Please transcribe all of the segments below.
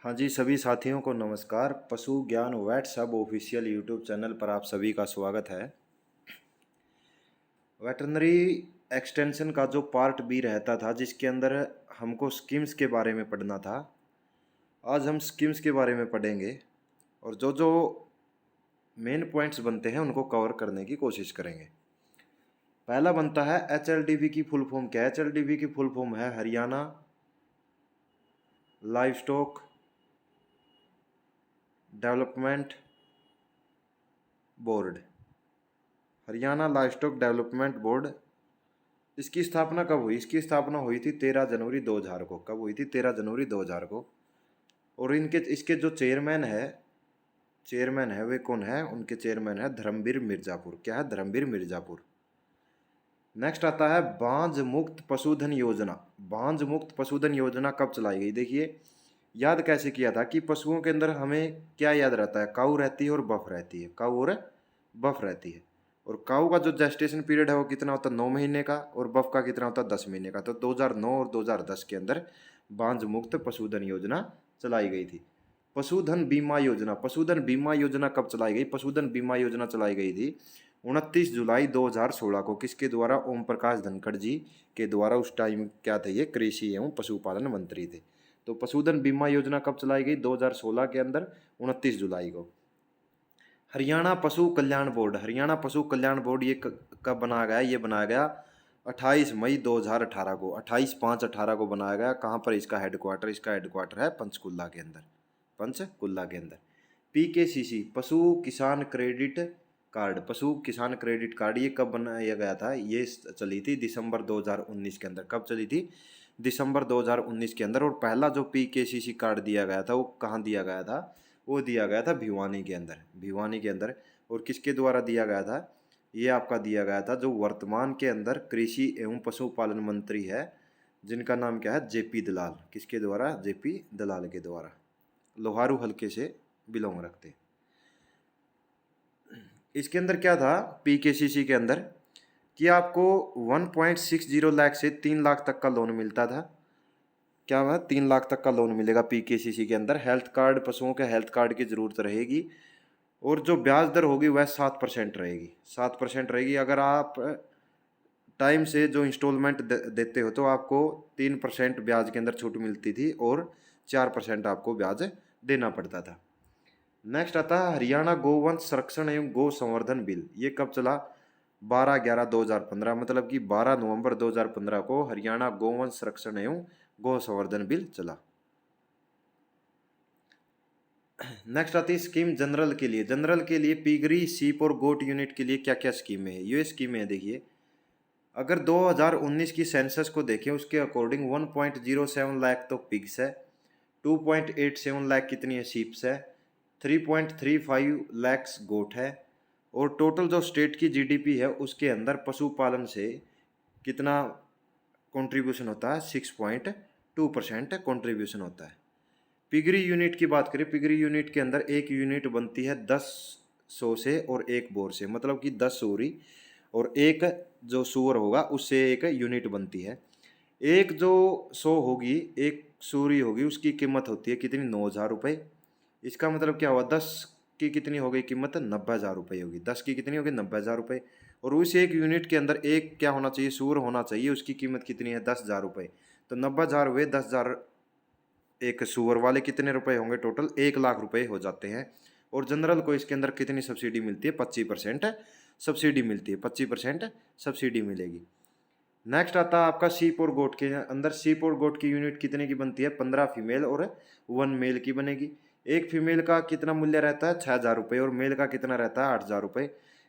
हाँ जी, सभी साथियों को नमस्कार। पशु ज्ञान वेट सब ऑफिशियल यूट्यूब चैनल पर आप सभी का स्वागत है। वेटरनरी एक्सटेंशन का जो पार्ट बी रहता था जिसके अंदर हमको स्कीम्स के बारे में पढ़ना था, आज हम स्कीम्स के बारे में पढ़ेंगे और जो जो मेन पॉइंट्स बनते हैं उनको कवर करने की कोशिश करेंगे। पहला बनता है HLDB की फुल फॉर्म क्या है। HLDB की फुल फॉर्म है Haryana live stock development board. Haryana livestock development board. इसकी स्थापना कब हुई? इसकी स्थापना हुई थी 13 जनवरी 2000 को। कब हुई थी? 13 जनवरी 2000 को। और इनके इसके जो चेयरमैन है वे कौन है? उनके चेयरमैन है धर्मवीर मिर्जापुर। क्या है? धर्मवीर मिर्जापुर। नेक्स्ट आता है बांझ मुक्त पशुधन योजना। बांझ मुक्त पशुधन योजना कब चलाई गई? देखिए, याद कैसे किया था कि पशुओं के अंदर हमें क्या याद रहता है? काऊ रहती है और बफ रहती है। काऊ और बफ रहती है। और काऊ का जो जेस्टेशन पीरियड है वो कितना होता है? 9 महीने का। और बफ का कितना होता है? 10 महीने का। तो 2009 और 2010 के अंदर बांझ मुक्त पशुधन योजना चलाई गई थी। पशुधन बीमा योजना। पशुधन बीमा योजना कब चलाई गई? पशुधन बीमा योजना चलाई गई थी 29 जुलाई 2016 को। किसके द्वारा? ओम प्रकाश धनखड़ जी के द्वारा। उस टाइम क्या थे? ये कृषि एवं पशुपालन मंत्री थे। तो पशुधन बीमा योजना कब चलाई गई? 2016 के अंदर 29 जुलाई को। हरियाणा पशु कल्याण बोर्ड। हरियाणा पशु कल्याण बोर्ड ये कब बनाया गया? ये बनाया गया 28 मई 2018 को। 28/5/18 को बनाया गया। कहाँ पर इसका हेडक्वार्टर? इसका हेडक्वार्टर है पंचकुला के अंदर। पंचकुला के अंदर। PKCC पशु किसान क्रेडिट कार्ड। पशु किसान क्रेडिट कार्ड ये कब बनाया गया था? ये चली थी दिसंबर 2019 के अंदर। कब चली थी? दिसंबर 2019 के अंदर। और पहला जो PKCC कार्ड दिया गया था वो कहाँ दिया गया था? वो दिया गया था भिवानी के अंदर। भिवानी के अंदर। और किसके द्वारा दिया गया था? ये आपका दिया गया था जो वर्तमान के अंदर कृषि एवं पशुपालन मंत्री है, जिनका नाम क्या है? JP दलाल। किसके द्वारा? JP दलाल के द्वारा। लोहारू हल्के से बिलोंग रखते। इसके अंदर क्या था PKCC के अंदर कि आपको 1.60 लाख से 3 लाख तक का लोन मिलता था। क्या है? 3 लाख तक का लोन मिलेगा PKCC के अंदर। हेल्थ कार्ड, पशुओं के हेल्थ कार्ड की जरूरत रहेगी। और जो ब्याज दर होगी वह 7% रहेगी। 7% रहेगी। अगर आप टाइम से जो इंस्टॉलमेंट देते हो तो आपको 3% ब्याज के अंदर छूट मिलती थी और 4% आपको ब्याज देना पड़ता था। नेक्स्ट आता है हरियाणा गोवंश संरक्षण एवं गो संवर्धन बिल। ये कब चला? 12/11/2015। मतलब कि 12 नवंबर 2015 को हरियाणा गोवंश संरक्षण एवं गो संवर्धन बिल चला। नेक्स्ट आती है स्कीम जनरल के लिए। जनरल के लिए पिगरी, सीप और गोट यूनिट के लिए क्या क्या स्कीमें है? ये स्कीमें है। देखिए, अगर 2019 की सेंसस को देखें उसके अकॉर्डिंग 1.07 लाख तो पिग्स है, 2.87 लाख कितनी है? शीप्स है, 3.35 लैक्स गोट है। और टोटल जो स्टेट की GDP है उसके अंदर पशुपालन से कितना कंट्रीब्यूशन होता है? 6.2% कंट्रीब्यूशन होता है। पिगरी यूनिट की बात करें, पिगरी यूनिट के अंदर एक यूनिट बनती है 10 सौ से और एक बोर से। मतलब कि 10 सूरी और एक जो सुअर होगा उससे एक यूनिट बनती है। एक जो 100 होगी, एक सूरी होगी, उसकी कीमत होती है कितनी? 9,000 रुपये। इसका मतलब क्या हुआ? 10 की कितनी हो गई कीमत? 90,000 रुपये होगी। 10 की कितनी होगी? 90,000 रुपये। और उस एक यूनिट के अंदर एक क्या होना चाहिए? सूर होना चाहिए। उसकी कीमत कितनी है? 10,000 रुपये। तो 90,000 हुए, 10,000 एक सुअर वाले कितने रुपए होंगे? टोटल 1 लाख रुपए हो जाते हैं। और जनरल को इसके अंदर कितनी सब्सिडी मिलती है? 25% सब्सिडी मिलती है। 25% सब्सिडी मिलेगी। नेक्स्ट आता है आपका सीप और गोट के अंदर। सीप और गोट की यूनिट कितने की बनती है? 15 फीमेल और 1 मेल की बनेगी। एक फीमेल का कितना मूल्य रहता है? 6,000 रुपये। और मेल का कितना रहता है? 8,000 रुपये।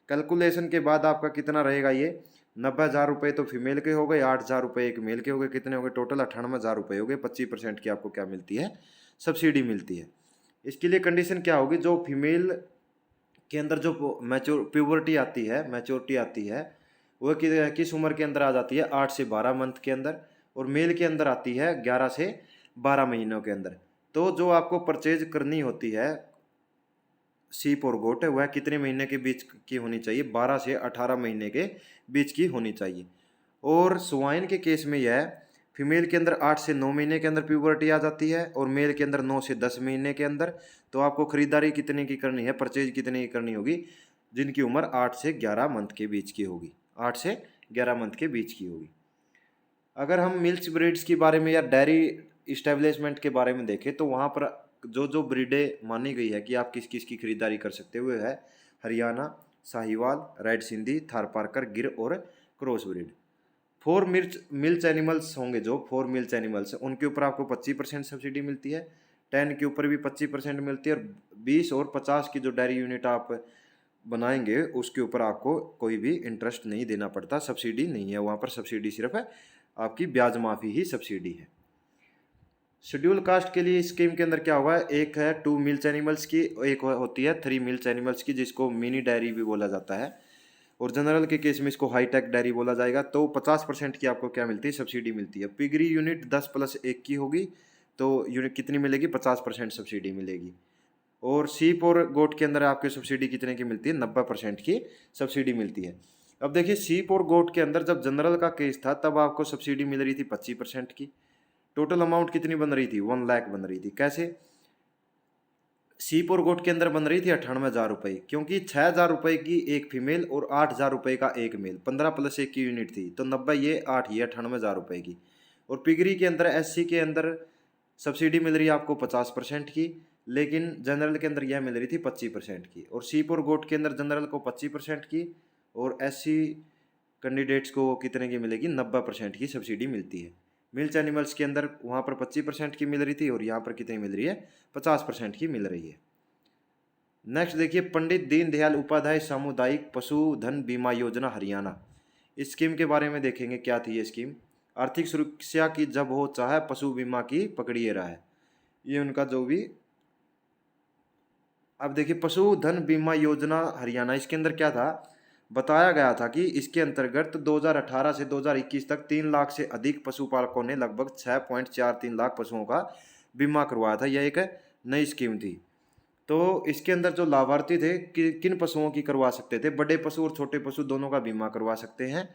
कैलकुलेशन के बाद आपका कितना रहेगा? ये 90,000 रुपये तो फीमेल के हो गए, 8,000 रुपये एक मेल के हो गए। कितने हो गए? टोटल 98,000 रुपये हो गए। 25% की आपको क्या मिलती है? सब्सिडी मिलती है। इसके लिए कंडीशन क्या होगी? जो फीमेल के अंदर जो प्यूबर्टी आती है, मैच्योरिटी आती है, वह किस उम्र के अंदर आ जाती है? 8 से 12 मंथ के अंदर। और मेल के अंदर आती है 11 से 12 महीनों के अंदर। तो जो आपको परचेज करनी होती है सीप और गोट, वह कितने महीने के बीच की होनी चाहिए? 12 से 18 महीने के बीच की होनी चाहिए। और स्वाइन के केस में यह फीमेल के अंदर 8 से 9 महीने के अंदर प्यूबर्टी आ जाती है और मेल के अंदर 9 से 10 महीने के अंदर। तो आपको खरीदारी कितने की करनी है, परचेज कितने की करनी होगी, जिनकी उम्र 8 से 11 मंथ के बीच की होगी, 8 से 11 मंथ के बीच की होगी। अगर हम मिल्क ब्रीड्स के बारे में या डेयरी इस्टेब्लिशमेंट के बारे में देखें तो वहाँ पर जो जो ब्रीडें मानी गई है कि आप किस किस की खरीदारी कर सकते हुए है हरियाणा, साहिवाल, रेड सिंधी, थारपारकर, गिर और क्रॉस ब्रीड। 4 मिल्क एनिमल्स होंगे, जो 4 मिल्क एनिमल्स उनके ऊपर आपको 25% सब्सिडी मिलती है, 10 के ऊपर भी 25% मिलती है, और 20 और 50 की जो डेयरी यूनिट आप बनाएंगे उसके ऊपर आपको कोई भी इंटरेस्ट नहीं देना पड़ता, सब्सिडी नहीं है वहाँ पर। सब्सिडी सिर्फ है आपकी ब्याज माफ़ी ही सब्सिडी है। शेड्यूल कास्ट के लिए स्कीम के अंदर क्या होगा, एक है 2 मिल्क एनिमल्स की, एक होती है 3 मिल्क एनिमल्स की, जिसको मिनी डेयरी भी बोला जाता है, और जनरल के केस में इसको हाईटेक डेयरी बोला जाएगा। तो 50% की आपको क्या मिलती है, सब्सिडी मिलती है। पिगरी यूनिट 10+1 की होगी तो यूनिट कितनी मिलेगी, 50% सब्सिडी मिलेगी। और सीप और गोट के अंदर आपको सब्सिडी कितने की मिलती है, 90% की सब्सिडी मिलती है। अब देखिए सीप और गोट के अंदर जब जनरल का केस था तब आपको सब्सिडी मिल रही थी 25% की। टोटल अमाउंट कितनी बन रही थी, 1 लाख बन रही थी। कैसे, सीप और गोट के अंदर बन रही थी 98,000 रुपये, क्योंकि 6,000 रुपये की एक फीमेल और 8,000 रुपये का एक मेल, 15+1 की यूनिट थी, तो 90 ये 8 ये 98,000 रुपये की। और पिगरी के अंदर SC के अंदर सब्सिडी मिल रही है आपको 50% की, लेकिन जनरल के अंदर यह मिल रही थी 25% की। और सीप और गोट के अंदर जनरल को 25% की और SC कैंडिडेट्स को कितने की मिलेगी, 90% की सब्सिडी मिलती है। मिल्क एनिमल्स के अंदर वहाँ पर 25% की मिल रही थी और यहाँ पर कितनी मिल रही है, 50% की मिल रही है। नेक्स्ट देखिए, पंडित दीनदयाल उपाध्याय सामुदायिक पशुधन बीमा योजना हरियाणा। इस स्कीम के बारे में देखेंगे क्या थी ये स्कीम। आर्थिक सुरक्षा की जब हो चाहे पशु बीमा की पकड़िए राह, ये उनका जो भी। अब देखिए पशुधन बीमा योजना हरियाणा, इसके अंदर क्या था, बताया गया था कि इसके अंतर्गत 2018 से 2021 तक 3 लाख से अधिक पशुपालकों ने लगभग 6.43 लाख पशुओं का बीमा करवाया था। यह एक नई स्कीम थी। तो इसके अंदर जो लाभार्थी थे कि किन पशुओं की करवा सकते थे, बड़े पशु और छोटे पशु दोनों का बीमा करवा सकते हैं।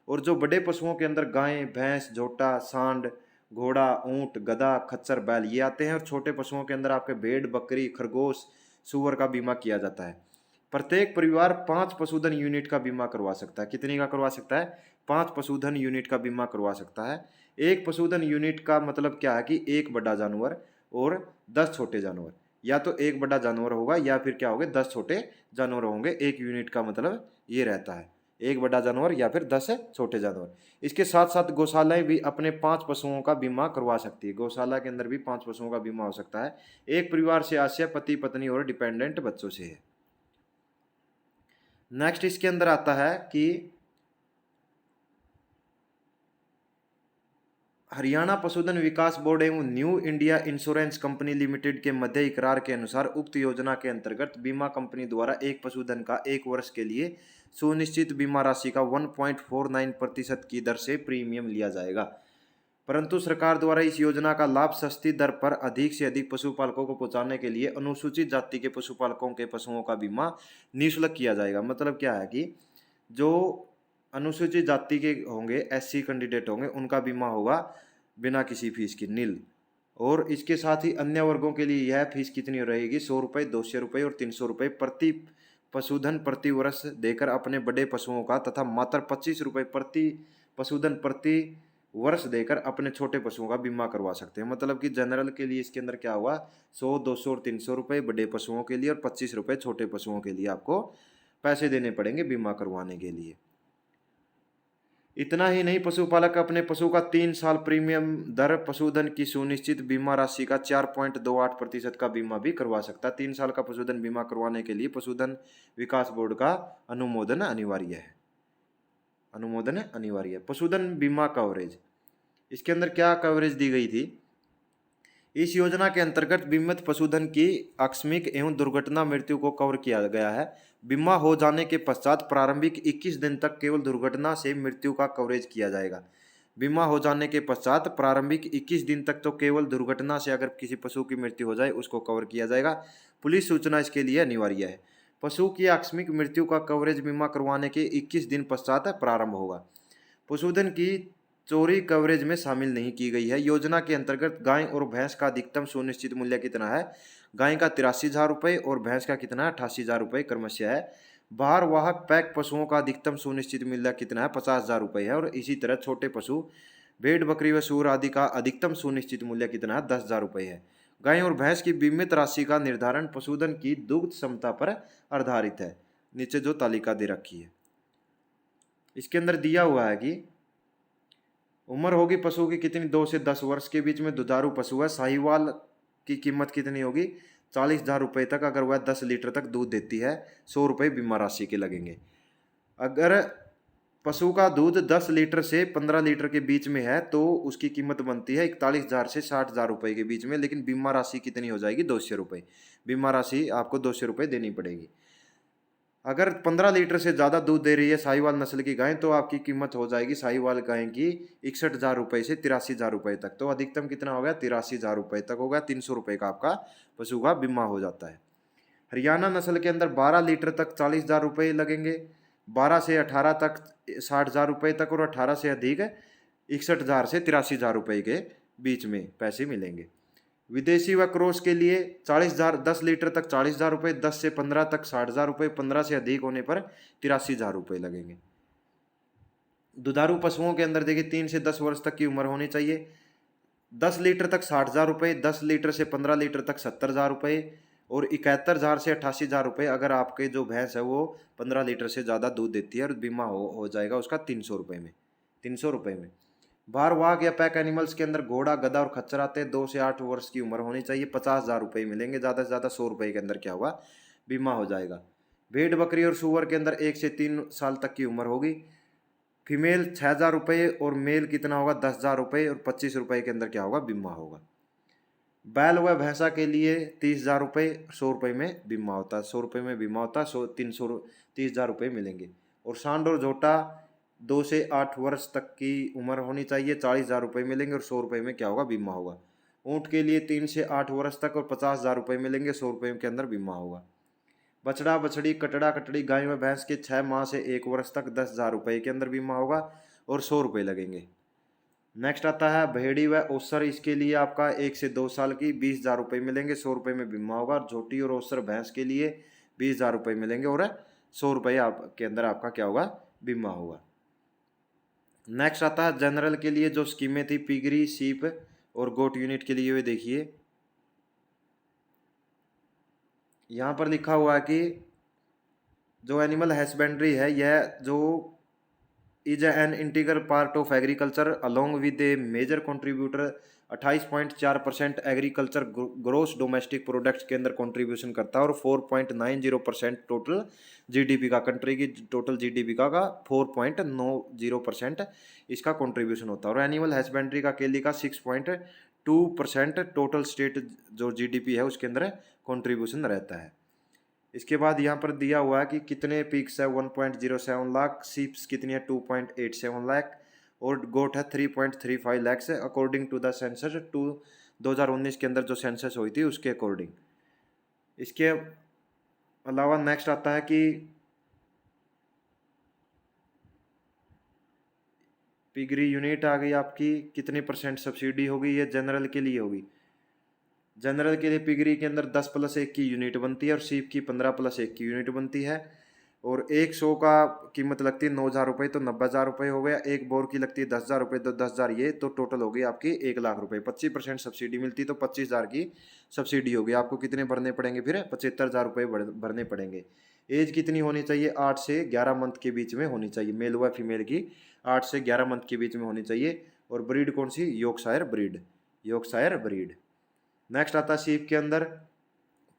और जो बड़े पशुओं के अंदर गाय, भैंस, झोटा, सांड, घोड़ा, ऊंट, गधा, खच्चर, बैल ये आते हैं। और छोटे पशुओं के अंदर आपके भेड़, बकरी, खरगोश, सूअर का बीमा किया जाता है। प्रत्येक परिवार 5 पशुधन यूनिट का बीमा करवा सकता है। कितनी का करवा सकता है, 5 पशुधन यूनिट का बीमा करवा सकता है। एक पशुधन यूनिट का मतलब क्या है कि एक बड़ा जानवर और 10 छोटे जानवर, या तो एक बड़ा जानवर होगा या फिर क्या होगा, 10 छोटे जानवर होंगे। एक यूनिट का मतलब ये रहता है, एक बड़ा जानवर या फिर 10 छोटे जानवर। इसके साथ साथ गौशालाएं भी अपने 5 पशुओं का बीमा करवा सकती है। गौशाला के अंदर भी 5 पशुओं का बीमा हो सकता है। एक परिवार से आशय पति पत्नी और डिपेंडेंट बच्चों से है। नेक्स्ट इसके अंदर आता है कि हरियाणा पशुधन विकास बोर्ड एवं new India insurance company limited के मध्य इकरार के अनुसार उक्त योजना के अंतर्गत बीमा कंपनी द्वारा एक पशुधन का 1 वर्ष के लिए सुनिश्चित बीमा राशि का 1.49% की दर से प्रीमियम लिया जाएगा। परंतु सरकार द्वारा इस योजना का लाभ सस्ती दर पर अधिक से अधिक पशुपालकों को पहुंचाने के लिए अनुसूचित जाति के पशुपालकों के पशुओं का बीमा निःशुल्क किया जाएगा। मतलब क्या है कि जो अनुसूचित जाति के होंगे, SC कैंडिडेट होंगे, उनका बीमा होगा बिना किसी फीस की, नील। और इसके साथ ही अन्य वर्गों के लिए यह फीस कितनी रहेगी, 100 रुपये, 200 रुपये और 300 रुपये प्रति पशुधन प्रति वर्ष देकर अपने बड़े पशुओं का, तथा मात्र 25 रुपये प्रति पशुधन प्रति वर्ष देकर अपने छोटे पशुओं का बीमा करवा सकते हैं। मतलब कि जनरल के लिए इसके अंदर क्या हुआ, 100, 200 और 300 रुपये बड़े पशुओं के लिए और 25 रुपये छोटे पशुओं के लिए आपको पैसे देने पड़ेंगे बीमा करवाने के लिए। इतना ही नहीं, पशुपालक अपने पशु का 3 साल प्रीमियम दर पशुधन की सुनिश्चित बीमा राशि का 4.28% का बीमा भी करवा सकता है। 3 साल का पशुधन बीमा करवाने के लिए पशुधन विकास बोर्ड का अनुमोदन अनिवार्य है। अनुमोदन अनिवार्य है। पशुधन बीमा कवरेज, इसके अंदर क्या कवरेज दी गई थी, इस योजना के अंतर्गत बीमित पशुधन की आकस्मिक एवं दुर्घटना मृत्यु को कवर किया गया है। बीमा हो जाने के पश्चात प्रारंभिक 21 दिन तक केवल दुर्घटना से मृत्यु का कवरेज किया जाएगा। बीमा हो जाने के पश्चात प्रारंभिक 21 दिन तक तो केवल दुर्घटना से अगर किसी पशु की मृत्यु हो जाए उसको कवर किया जाएगा। पुलिस सूचना इसके लिए अनिवार्य है। पशु की आकस्मिक मृत्यु का कवरेज बीमा करवाने के 21 दिन पश्चात प्रारंभ होगा। पशुधन की चोरी कवरेज में शामिल नहीं की गई है। योजना के अंतर्गत गाय और भैंस का अधिकतम सुनिश्चित मूल्य कितना है? गाय का 83,000 रुपये और भैंस का कितना है? 88,000 रुपये क्रमशः है। भारवाहक पैक पशुओं का अधिकतम सुनिश्चित मूल्य कितना है? 50,000 रुपये है। और इसी तरह छोटे पशु भेड़ बकरी व सूअर आदि का अधिकतम सुनिश्चित मूल्य कितना है? 10,000 रुपये है। गाय और भैंस की बीमित राशि का निर्धारण पशुधन की दुग्ध क्षमता पर आधारित है। नीचे जो तालिका दे रखी है इसके अंदर दिया हुआ है कि उम्र होगी पशु की कितनी? 2 से 10 वर्ष के बीच में दुधारू पशु है। साहिवाल की कीमत कितनी होगी? 40,000 रुपये तक। अगर वह 10 लीटर तक दूध देती है 100 रुपये बीमा राशि के लगेंगे। अगर पशु का दूध 10 लीटर से 15 लीटर के बीच में है तो उसकी कीमत बनती है 41,000 से 60,000 रुपये के बीच में, लेकिन बीमा राशि कितनी हो जाएगी? 200 रुपये। बीमा राशि आपको 200 रुपये देनी पड़ेगी। अगर 15 लीटर से ज़्यादा दूध दे रही है साहिवाल नस्ल की गाय तो आपकी कीमत हो जाएगी साहिवाल गाय की 61,000 रुपये से 83,000 रुपये तक। तो अधिकतम कितना हो गया? 83,000 रुपये तक हो गया। 300 रुपये का आपका पशु का बीमा हो जाता है। हरियाणा नस्ल के अंदर 12 लीटर तक 40,000 रुपये लगेंगे, 12 से 18 तक 60,000 रुपये तक, और 18 से अधिक 61,000 से 83,000 रुपये के बीच में पैसे मिलेंगे। विदेशी व क्रॉस के लिए 40,000, 10 लीटर तक 40,000 रुपये, 10 से 15 तक 60,000 रुपये, 15 से अधिक होने पर 83,000 रुपये लगेंगे। दुधारू पशुओं के अंदर देखिए 3 से 10 वर्ष तक की उम्र होनी चाहिए। 10 लीटर तक 60,000 रुपये, 10 लीटर से 15 लीटर तक 70,000 रुपये, और 71,000 से 88,000 रुपये अगर आपके जो भैंस है वो 15 लीटर से ज़्यादा दूध देती है, और बीमा हो जाएगा उसका 300 रुपये में। 300 रुपये में भारवाहक या पैक एनिमल्स के अंदर घोड़ा, गधा और खच्चर आते हैं। 2 से 8 वर्ष की उम्र होनी चाहिए। 50,000 रुपये मिलेंगे। ज़्यादा से ज़्यादा 100 रुपये के अंदर क्या होगा? बीमा हो जाएगा। भेड़ बकरी और सूअर के अंदर 1 से 3 साल तक की उम्र होगी। फीमेल 6,000 रुपये और मेल कितना होगा? 10,000 रुपये, और 25 रुपये के अंदर क्या होगा? बीमा होगा। बैल व भैंसा के लिए 30,000 रुपये, 100 रुपये में बीमा होता है। 100 रुपये में बीमा होता है। 30,000 रुपये मिलेंगे। और सांड और झोटा 2 से 8 वर्ष तक की उम्र होनी चाहिए। 40,000 रुपये मिलेंगे, और 100 रुपये में क्या होगा? बीमा होगा। ऊँट के लिए 3 से 8 वर्ष तक और 50,000 रुपये मिलेंगे। 100 रुपये के अंदर बीमा होगा। बछड़ा बछड़ी कटड़ा कटड़ी गाय व भैंस के 6 माह से 1 वर्ष तक 10,000 रुपये के अंदर बीमा होगा, और 100 रुपये लगेंगे। नेक्स्ट आता है भेड़ी व ओसर। इसके लिए आपका 1 से 2 साल की 20,000 रुपये मिलेंगे। 100 रुपये में बीमा होगा। और झोटी और ओसर भैंस के लिए 20,000 रुपये मिलेंगे, और 100 रुपये आपके अंदर आपका क्या होगा? बीमा होगा। नेक्स्ट आता है जनरल के लिए जो स्कीमें थी पिगरी, सीप और गोट यूनिट के लिए। वे देखिए यहाँ पर लिखा हुआ है कि जो एनिमल हस्बेंड्री है यह जो is an integral part of agriculture along with a major contributor. 28.4% agriculture gross domestic products के अंदर कंट्रीब्यूशन करता है, और 4.90% टोटल जीडीपी का, कंट्री की टोटल जीडीपी का 4.90% इसका कंट्रीब्यूशन होता है। और एनिमल हस्बेंड्री का केली का 6.2% टोटल स्टेट जो जीडीपी है उसके अंदर कंट्रीब्यूशन रहता है। इसके बाद यहाँ पर दिया हुआ है कि कितने पिग्स है? 1.07 लाख। सीप्स कितनी है? 2.87 लाख। और गोट है 3.35 लाख से अकॉर्डिंग टू द सेंसस 2019 के अंदर जो सेंसस हुई थी उसके अकॉर्डिंग। इसके अलावा नेक्स्ट आता है कि पिगरी यूनिट आ गई आपकी, कितने % सब्सिडी होगी? ये जनरल के लिए होगी। जनरल के लिए पिगरी के अंदर 10+1 की यूनिट बनती है, और सीप की 15+1 की यूनिट बनती है। और 100 का कीमत लगती है 9,000 रुपये, तो 90,000 रुपये हो गया। एक बोर की लगती है 10,000 रुपये, तो 10,000 ये, तो टोटल हो गई आपकी 1 लाख रुपये। 25% सब्सिडी मिलती है, तो 25,000 की सब्सिडी होगी। आपको कितने भरने पड़ेंगे फिर? 75,000 रुपये भरने पड़ेंगे। एज कितनी होनी चाहिए? 8 से 11 मंथ के बीच में होनी चाहिए। मेल व फीमेल की 8 से 11 मंथ के बीच में होनी चाहिए। और ब्रीड कौन सी? Yorkshire breed. Yorkshire breed. Next आता है सीप के अंदर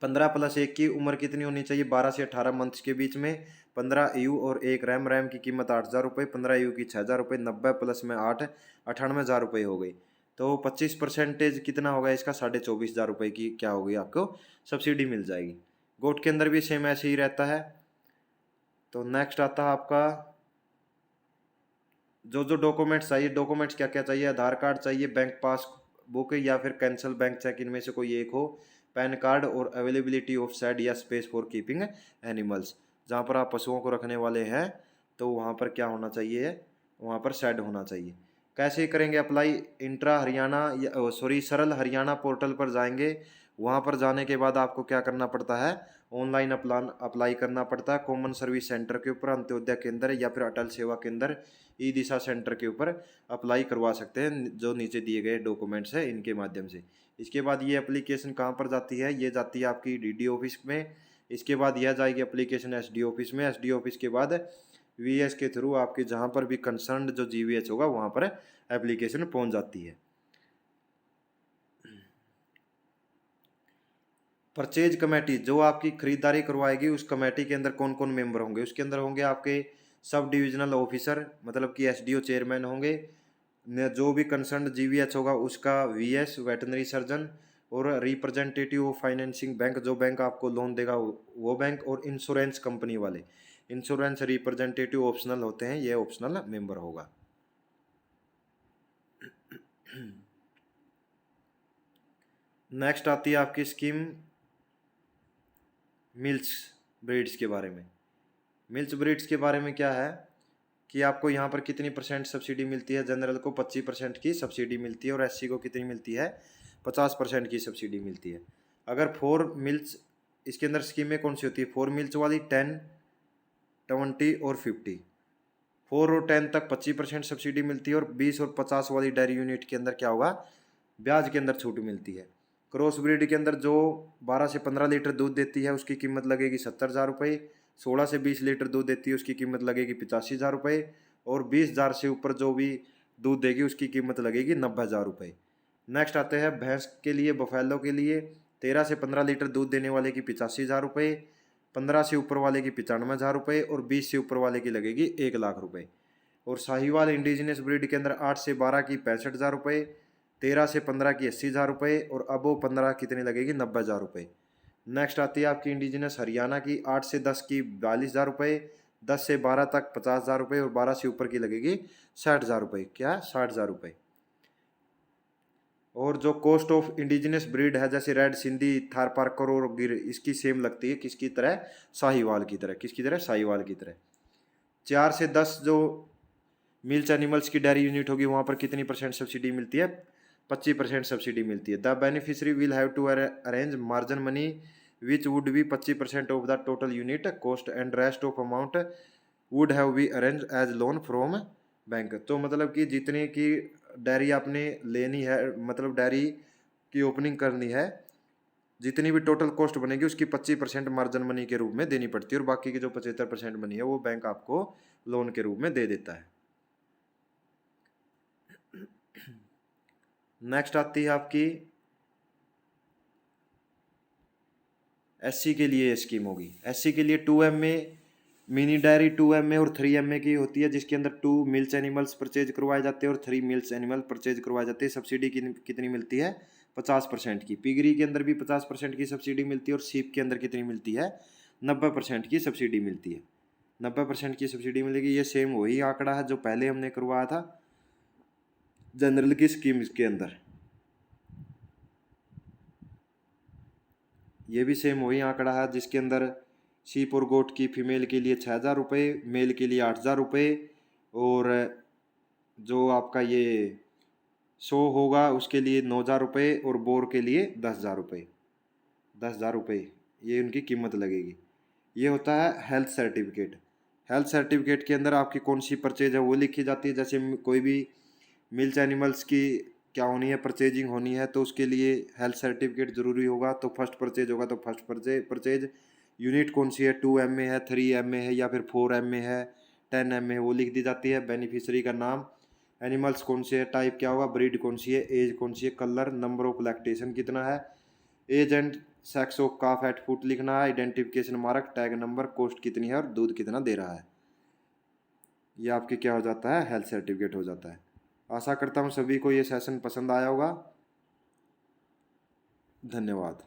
15+1 की उम्र कितनी होनी चाहिए? 12 से 18 मंथ्स के बीच में। 15 ईयू और 1 रैम। रैम की कीमत 8,000 रुपये, 15 ईयू की 6,000 रुपये, 90 प्लस में 8 98,000 रुपये हो गई। तो 25% कितना होगा इसका? 24,500 रुपये की क्या होगी? आपको सब्सिडी मिल जाएगी। गोट के अंदर भी सेम ऐसे ही रहता है। तो नेक्स्ट आता है आपका जो जो डॉक्यूमेंट्स चाहिए। डॉक्यूमेंट्स क्या क्या चाहिए? आधार कार्ड चाहिए, बैंक पासबुक या फिर कैंसल बैंक चेक, इनमें से कोई एक हो, पैन कार्ड, और अवेलेबिलिटी ऑफ शेड या स्पेस फॉर कीपिंग एनिमल्स। जहाँ पर आप पशुओं को रखने वाले हैं तो वहाँ पर क्या होना चाहिए? वहाँ पर शेड होना चाहिए। कैसे करेंगे अप्लाई? इंट्रा हरियाणा या सॉरी सरल हरियाणा पोर्टल पर जाएंगे। वहाँ पर जाने के बाद आपको क्या करना पड़ता है? ऑनलाइन अप्लाई करना पड़ता है। कॉमन सर्विस सेंटर के ऊपर, अंत्योदय केंद्र या फिर अटल सेवा केंद्र, ई दिशा सेंटर के ऊपर अप्लाई करवा सकते हैं, जो नीचे दिए गए डॉक्यूमेंट्स है इनके माध्यम से। इसके बाद ये एप्लीकेशन कहाँ पर जाती है? ये जाती है आपकी डीडी ऑफिस में। इसके बाद यह जाएगी एप्लीकेशन एसडी ऑफिस में। एसडी ऑफिस के बाद वीएस के थ्रू आपके जहाँ पर भी कंसर्न जो जीवीएच होगा वहाँ पर एप्लीकेशन पहुँच जाती है। परचेज कमेटी जो आपकी खरीदारी करवाएगी, उस कमेटी के अंदर कौन कौन मेंबर होंगे? उसके अंदर होंगे आपके सब डिविजनल ऑफिसर, मतलब कि एसडीओ चेयरमैन होंगे। जो भी कंसर्न जीवीएच होगा उसका वीएस वेटनरी सर्जन, और रिप्रेजेंटेटिव ऑफ फाइनेंसिंग बैंक, जो बैंक आपको लोन देगा वो बैंक, और इंश्योरेंस कंपनी वाले। इंश्योरेंस रिप्रेजेंटेटिव ऑप्शनल होते हैं, ये ऑप्शनल मेंबर होगा। नेक्स्ट आती है आपकी स्कीम मिल्स ब्रीड्स के बारे में। मिल्स ब्रीड्स के बारे में क्या है कि आपको यहाँ पर कितनी परसेंट सब्सिडी मिलती है? जनरल को 25% की सब्सिडी मिलती है, और एससी को कितनी मिलती है? 50% की सब्सिडी मिलती है। अगर 4 मिल्स, इसके अंदर स्कीमें कौन सी होती है? 4 मिल्स वाली 10, 20 और 50। 4 और 10 तक 25% सब्सिडी मिलती है, और 20 और 50 वाली डेयरी यूनिट के अंदर क्या होगा? ब्याज के अंदर छूट मिलती है। क्रॉस ब्रीड के अंदर जो 12 से 15 लीटर दूध देती है उसकी कीमत लगेगी 70,000 रुपये। 16 से 20 लीटर दूध देती है उसकी कीमत लगेगी 85,000 रुपये, और 20,000 से ऊपर जो भी दूध देगी उसकी कीमत लगेगी 90,000 रुपये। नेक्स्ट आते हैं भैंस के लिए, बफेलो के लिए। 13 से 15 लीटर दूध देने वाले की 85,000 रुपये, 15 से ऊपर वाले की 95,000 रुपये, और 20 से ऊपर वाले की लगेगी 1,00,000 रुपये। और साहिवाल इंडिजिनस ब्रीड के अंदर 8 से 12 की 65,000 रुपये, 13 से 15 की 80,000 रुपये, और अबो 15 कितनी लगेगी? 90,000 रुपये। नेक्स्ट आती है आपकी इंडिजिनस हरियाणा की, 8 से 10 की 42,000 रुपये, 10 से 12 तक 50,000 रुपये, और 12 से ऊपर की लगेगी 60,000 रुपये। क्या? 60,000 रुपये। और जो कॉस्ट ऑफ इंडिजिनस ब्रीड है, जैसे रेड सिंधी, थारपारकर और गिर, इसकी सेम लगती है किसकी तरह? साहिवाल की तरह। किसकी तरह? साहिवाल की तरह। 4 से 10 जो मिल्च एनिमल्स की डेयरी यूनिट होगी वहाँ पर कितनी परसेंट सब्सिडी मिलती है? 25% सब्सिडी मिलती है। The beneficiary will have to arrange margin money which would be 25% of the total unit cost, and rest of amount would have be arrange as loan from bank. तो मतलब कि जितने की dairy आपने लेनी है, मतलब डेयरी की ओपनिंग करनी है, जितनी भी टोटल कॉस्ट बनेगी उसकी 25% मार्जिन मनी के रूप में देनी पड़ती है, और बाकी की जो 75% मनी है वो बैंक आपको लोन के रूप में दे देता है। नेक्स्ट आती है आपकी एससी के लिए स्कीम होगी। एससी के लिए 2MA मिनी डायरी 2MA और 3MA की होती है, जिसके अंदर 2 मिल्स एनिमल्स परचेज करवाए जाते हैं और 3 मिल्स एनिमल परचेज करवाए जाते हैं। सब्सिडी कितनी मिलती है? 50% की। पिगरी के अंदर भी 50% की सब्सिडी मिलती है, और सीप के अंदर कितनी मिलती है? 90% की सब्सिडी मिलती है। 90% की सब्सिडी मिलेगी। ये सेम वही आंकड़ा है जो पहले हमने करवाया था जनरल की स्कीम के अंदर। ये भी सेम वही आंकड़ा है जिसके अंदर शीप और गोट की फीमेल के लिए 6,000 रुपये, मेल के लिए 8,000 रुपये, और जो आपका ये शो होगा उसके लिए 9,000 रुपये, और बोर के लिए 10,000 रुपये। 10,000 रुपये ये उनकी कीमत लगेगी। ये होता है हेल्थ सर्टिफिकेट। हेल्थ सर्टिफिकेट के अंदर आपकी कौन सी परचेज है वो लिखी जाती है। जैसे कोई भी मिल्स एनिमल्स की क्या होनी है, परचेजिंग होनी है, तो उसके लिए हेल्थ सर्टिफिकेट जरूरी होगा। तो फर्स्ट परचेज होगा तो फर्स्ट परचेज यूनिट कौन सी है? 2MA है, 3MA है, या फिर 4MA है, 10MA है, वो लिख दी जाती है। बेनिफिशियरी का नाम, एनिमल्स कौन से है, टाइप क्या होगा, ब्रीड कौन सी है, एज कौन सी है, कलर, नंबर ऑफ लैक्टेशन कितना है, age and sex of calf at foot लिखना है, identification mark, tag number, cost कितनी है, और दूध कितना दे रहा है। ये आपके क्या हो जाता है? हेल्थ सर्टिफिकेट हो जाता है। आशा करता हूँ सभी को ये सेशन पसंद आया होगा। धन्यवाद।